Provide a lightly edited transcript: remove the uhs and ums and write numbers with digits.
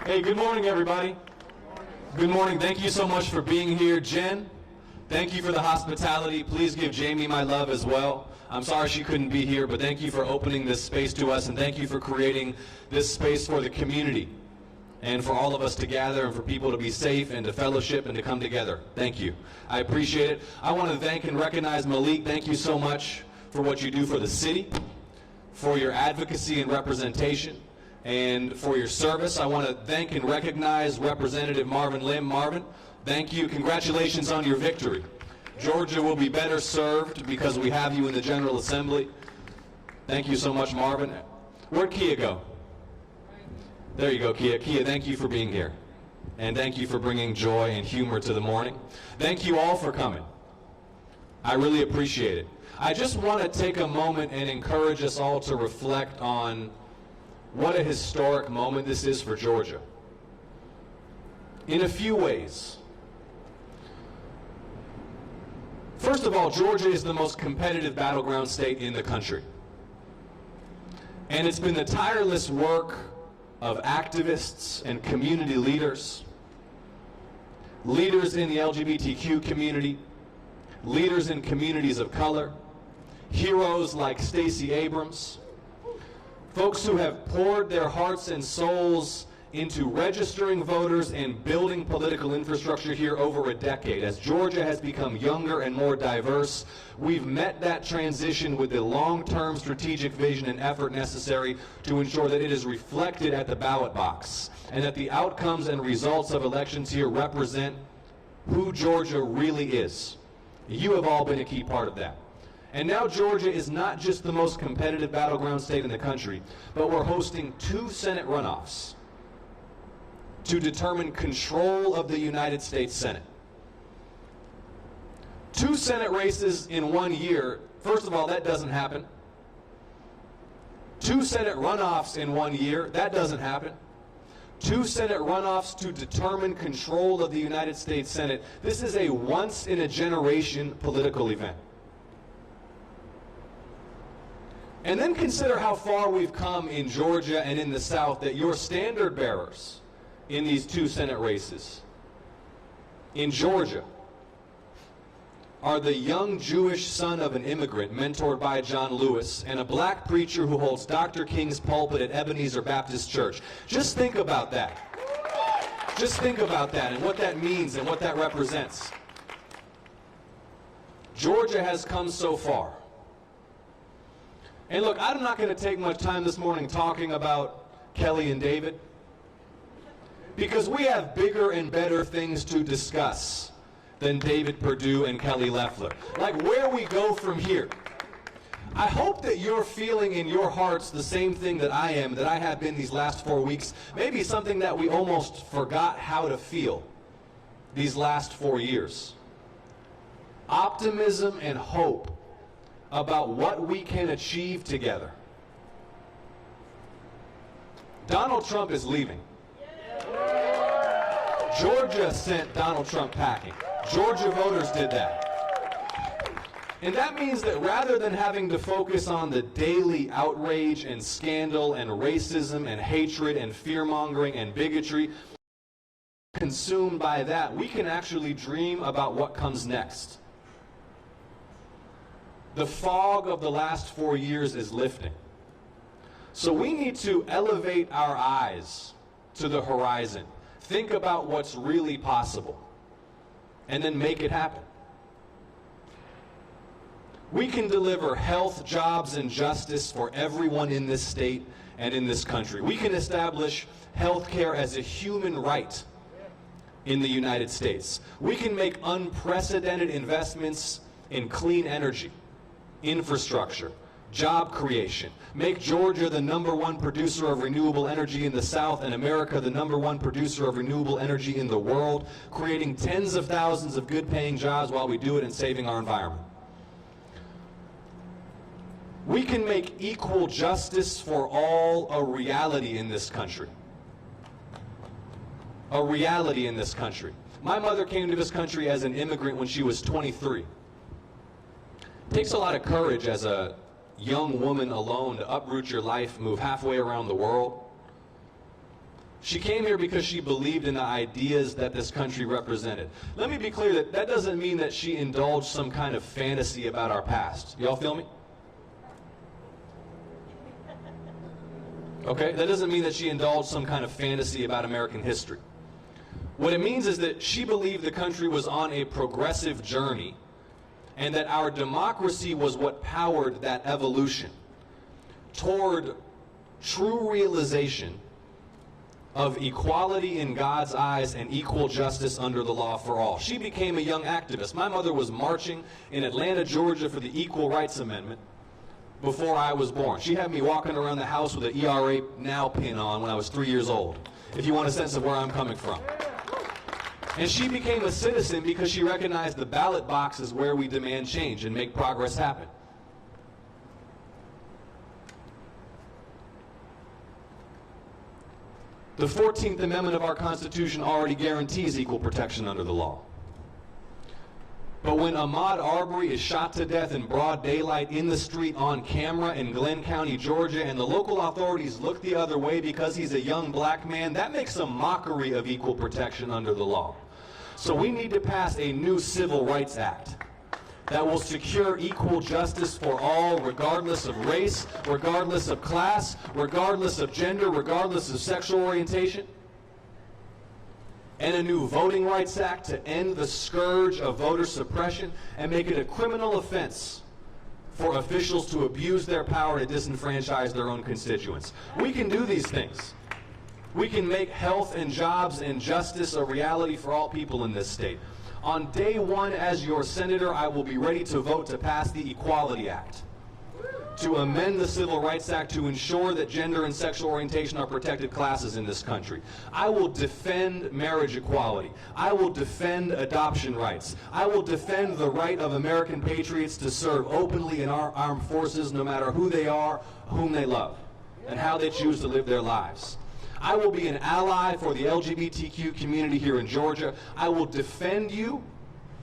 Hey, good morning, everybody. Good morning. Thank you so much for being here. Jen, thank you for the hospitality. Please give Jamie my love as well. I'm sorry she couldn't be here, but thank you for opening this space to us, and thank you for creating this space for the community and for all of us to gather and for people to be safe and to fellowship and to come together. Thank you. I appreciate it. I want to thank and recognize Malik. Thank you so much for what you do for the city, for your advocacy and representation, and for your service. I want to thank and recognize Representative Marvin Lim. Marvin, thank you. Congratulations on your victory. Georgia will be better served because we have you in the General Assembly. Thank you so much, Marvin. Where'd Kia go? There you go, Kia. Kia, thank you for being here. And thank you for bringing joy and humor to the morning. Thank you all for coming. I really appreciate it. I just want to take a moment and encourage us all to reflect on what a historic moment this is for Georgia. In a few ways. First of all, Georgia is the most competitive battleground state in the country. And it's been the tireless work of activists and community leaders, leaders in the LGBTQ community, leaders in communities of color, heroes like Stacey Abrams, folks who have poured their hearts and souls into registering voters and building political infrastructure here over a decade. As Georgia has become younger and more diverse, we've met that transition with the long-term strategic vision and effort necessary to ensure that it is reflected at the ballot box and that the outcomes and results of elections here represent who Georgia really is. You have all been a key part of that. And now Georgia is not just the most competitive battleground state in the country, but we're hosting 2 Senate runoffs to determine control of the United States Senate. 2 Senate races in 1 year, first of all, that doesn't happen. 2 Senate runoffs in 1 year, that doesn't happen. 2 Senate runoffs to determine control of the United States Senate. This is a once-in-a-generation political event. And then consider how far we've come in Georgia and in the South, that your standard bearers in these 2 Senate races in Georgia are the young Jewish son of an immigrant mentored by John Lewis and a black preacher who holds Dr. King's pulpit at Ebenezer Baptist Church. Just think about that. Just think about that and what that means and what that represents. Georgia has come so far. And look, I'm not going to take much time this morning talking about Kelly and David, because we have bigger and better things to discuss than David Perdue and Kelly Loeffler. Like where we go from here. I hope that you're feeling in your hearts the same thing that I am, that I have been these last 4 weeks, maybe something that we almost forgot how to feel these last 4 years. Optimism and hope about what we can achieve together. Donald Trump is leaving. Georgia sent Donald Trump packing. Georgia voters did that. And that means that rather than having to focus on the daily outrage and scandal and racism and hatred and fear-mongering and bigotry consumed by that, we can actually dream about what comes next. The fog of the last 4 years is lifting. So we need to elevate our eyes to the horizon. Think about what's really possible, and then make it happen. We can deliver health, jobs, and justice for everyone in this state and in this country. We can establish health care as a human right in the United States. We can make unprecedented investments in clean energy, infrastructure, job creation, make Georgia the #1 producer of renewable energy in the South and America the #1 producer of renewable energy in the world, creating tens of thousands of good-paying jobs while we do it and saving our environment. We can make equal justice for all a reality in this country. A reality in this country. My mother came to this country as an immigrant when she was 23. It takes a lot of courage as a young woman alone to uproot your life, move halfway around the world. She came here because she believed in the ideas that this country represented. Let me be clear that that doesn't mean that she indulged some kind of fantasy about our past. Y'all feel me? Okay, that doesn't mean that she indulged some kind of fantasy about American history. What it means is that she believed the country was on a progressive journey and that our democracy was what powered that evolution toward true realization of equality in God's eyes and equal justice under the law for all. She became a young activist. My mother was marching in Atlanta, Georgia for the Equal Rights Amendment before I was born. She had me walking around the house with an ERA Now pin on when I was 3 years old, if you want a sense of where I'm coming from. And she became a citizen because she recognized the ballot box is where we demand change and make progress happen. The 14th Amendment of our Constitution already guarantees equal protection under the law. But when Ahmaud Arbery is shot to death in broad daylight in the street on camera in Glenn County, Georgia, and the local authorities look the other way because he's a young black man, that makes a mockery of equal protection under the law. So we need to pass a new Civil Rights Act that will secure equal justice for all, regardless of race, regardless of class, regardless of gender, regardless of sexual orientation. And a new Voting Rights Act to end the scourge of voter suppression and make it a criminal offense for officials to abuse their power to disenfranchise their own constituents. We can do these things. We can make health and jobs and justice a reality for all people in this state. On day one, as your senator, I will be ready to vote to pass the Equality Act, to amend the Civil Rights Act to ensure that gender and sexual orientation are protected classes in this country. I will defend marriage equality. I will defend adoption rights. I will defend the right of American patriots to serve openly in our armed forces, no matter who they are, whom they love, and how they choose to live their lives. I will be an ally for the LGBTQ community here in Georgia. I will defend you